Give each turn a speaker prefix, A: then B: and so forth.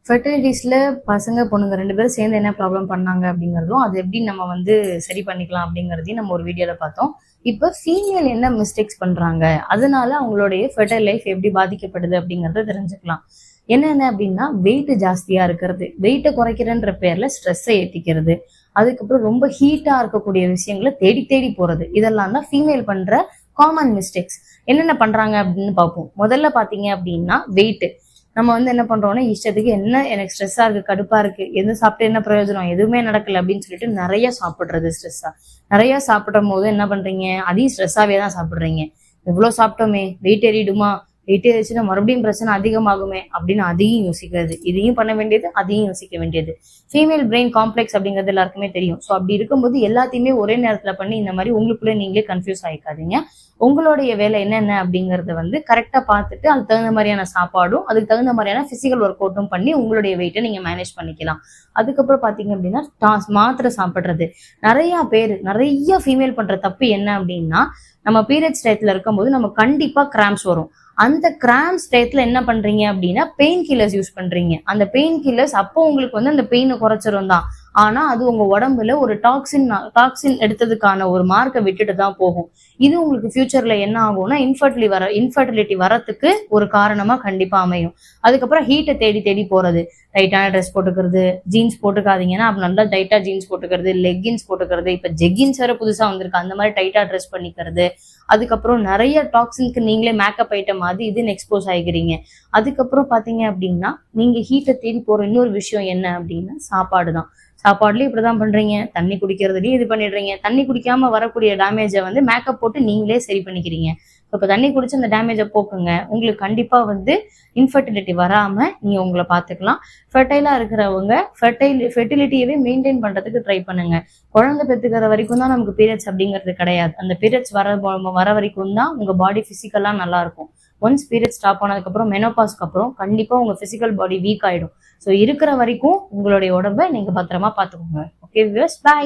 A: ஃபெர்டிலிட்டிஸ்ல பசங்க பொண்ணுங்க 2 பேரும் சேர்ந்து என்ன ப்ராப்ளம் பண்ணாங்க அப்படிங்கிறதும் அது எப்படி நம்ம வந்து சரி பண்ணிக்கலாம் அப்படிங்கிறதையும் நம்ம ஒரு வீடியோல பார்த்தோம். இப்போ ஃபீமேல் என்ன மிஸ்டேக்ஸ் பண்றாங்க, அதனால அவங்களுடைய ஃபெர்டைல் லைஃப் எப்படி பாதிக்கப்படுது அப்படிங்கறத தெரிஞ்சுக்கலாம். என்னென்ன அப்படின்னா வெயிட் ஜாஸ்தியா இருக்கிறது, வெயிட்டை குறைக்கிறன்ற பேர்ல ஸ்ட்ரெஸ்ஸை ஏத்திக்கிறது, அதுக்கப்புறம் ரொம்ப ஹீட்டா இருக்கக்கூடிய விஷயங்களை தேடி தேடி போறது, இதெல்லாம் தான் ஃபீமேல் பண்ற காமன் மிஸ்டேக்ஸ். என்னென்ன பண்றாங்க அப்படின்னு பார்ப்போம். முதல்ல பாத்தீங்க அப்படின்னா வெயிட். நம்ம வந்து என்ன பண்றோம்னா இஷ்டத்துக்கு என்ன எனக்கு ஸ்ட்ரெஸ்ஸா இருக்கு, கடுப்பா இருக்கு, எது சாப்பிட்டு என்ன பிரயோஜனம், எதுவுமே நடக்கல அப்படின்னு சொல்லிட்டு நிறைய சாப்பிடுறது. ஸ்ட்ரெஸ்ஸா நிறைய சாப்பிடும் போது என்ன பண்றீங்க, அதையும் ஸ்ட்ரெஸ்ஸாவே தான் சாப்பிடுறீங்க. இவ்வளவு சாப்பிட்டோமே வெயிட் ஏறிடுமா, வெயிட் ஏறிச்சுன்னா மறுபடியும் பிரச்சனை அதிகமாகுமே அப்படின்னு அதையும் யோசிக்கிறது. இதையும் பண்ண வேண்டியது, அதையும் யோசிக்க வேண்டியது. ஃபீமேல் பிரெயின் காம்ப்ளெக்ஸ் அப்படிங்கிறது எல்லாருக்குமே தெரியும். ஸோ அப்படி இருக்கும்போது எல்லாத்தையுமே ஒரே நேரத்துல பண்ணி இந்த மாதிரி உங்களுக்குள்ள நீங்களே கன்ஃபியூஸ் ஆயிக்காதீங்க. உங்களுடைய வேலை என்னென்ன அப்படிங்கறத வந்து கரெக்டா பார்த்துட்டு அதுக்கு தகுந்த மாதிரியான சாப்பாடும் அதுக்கு தகுந்த மாதிரியான பிசிக்கல் ஒர்க் அவுட்டும் பண்ணி உங்களுடைய வெயிட்டை நீங்க மேனேஜ் பண்ணிக்கலாம். அதுக்கப்புறம் பாத்தீங்க அப்படின்னா மாத்திரை சாப்பிடுறது. நிறைய ஃபீமேல் பண்ற தப்பு என்ன அப்படின்னா, நம்ம பீரியட்ஸ் டயத்துல இருக்கும்போது நம்ம கண்டிப்பா கிராம்ஸ் வரும். அந்த கிராம்ஸ் டயத்துல என்ன பண்றீங்க அப்படின்னா பெயின் கில்லர்ஸ் யூஸ் பண்றீங்க. அந்த பெயின் கில்லர்ஸ் அப்போ உங்களுக்கு வந்து அந்த பெயினை குறைச்சிரும் தான், ஆனா அது உங்க உடம்புல ஒரு டாக்ஸின் எடுத்ததுக்கான ஒரு மார்க்கை விட்டுட்டு தான் போகும். இது உங்களுக்கு ஃபியூச்சர்ல என்ன ஆகும்னா இன்ஃபர்டிலிட்டி வரத்துக்கு ஒரு காரணமா கண்டிப்பா அமையும். அதுக்கப்புறம் ஹீட்டை தேடி தேடி போறது, டைட்டான ட்ரெஸ் போட்டுக்கிறது, ஜீன்ஸ் போட்டுக்காதீங்கன்னா அப்ப நல்லா டைட்டா ஜீன்ஸ் போட்டுக்கிறது, லெக்கின்ஸ் போட்டுக்கிறது, இப்ப ஜெகின்ஸ் வேற புதுசா வந்திருக்கு, அந்த மாதிரி டைட்டா ட்ரெஸ் பண்ணிக்கிறது. அதுக்கப்புறம் நிறைய டாக்ஸின்க்கு நீங்களே மேக்கப் ஐட்டம் அது இதுன்னு எக்ஸ்போஸ் ஆகிக்கிறீங்க. அதுக்கப்புறம் பாத்தீங்க அப்படின்னா நீங்க ஹீட்டை தேடி போற இன்னொரு விஷயம் என்ன அப்படின்னா சாப்பாடு தான். சாப்பாடுலயும் இப்படிதான் பண்றீங்க, தண்ணி குடிக்கிறதுலயும் இது பண்ணிடுறீங்க. தண்ணி குடிக்காம வரக்கூடிய டேமேஜை வந்து மேக்கப் போட்டு நீங்களே சரி பண்ணிக்கிறீங்க. இப்ப தண்ணி குடிச்சு அந்த டேமேஜை போக்குங்க, உங்களுக்கு கண்டிப்பா வந்து இன்ஃபர்டிலிட்டி வராம நீங்க உங்களை பாத்துக்கலாம். ஃபெர்டைலா இருக்கிறவங்க ஃபெர்டிலிட்டியவே மெயின்டைன் பண்றதுக்கு ட்ரை பண்ணுங்க. குழந்தை பெற்றுக்கிற வரைக்கும் தான் நமக்கு பீரியட்ஸ் அப்படிங்கிறது கிடையாது. அந்த பீரியட்ஸ் வர வரைக்கும் தான் உங்க பாடி பிசிக்கலா நல்லா இருக்கும். ஒன்ஸ் பீரியட் ஸ்டாப் ஆனதுக்கு அப்புறம் மெனோபாஸ்க்கு அப்புறம் கண்டிப்பா உங்க பிசிக்கல் பாடி வீக் ஆயிடும். ஸோ இருக்கிற வரைக்கும் உங்களுடைய உடம்ப நீங்க பத்திரமா பாத்துக்கோங்க. Okay viewers, by.